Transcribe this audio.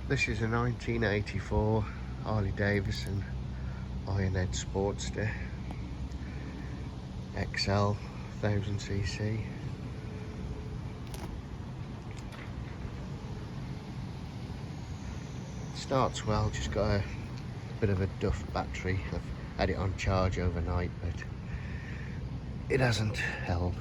This is a 1984 Harley Davidson Ironhead Sportster XL 1000cc. Starts well, just got a bit of a duff battery. I've had it on charge overnight, but it hasn't held.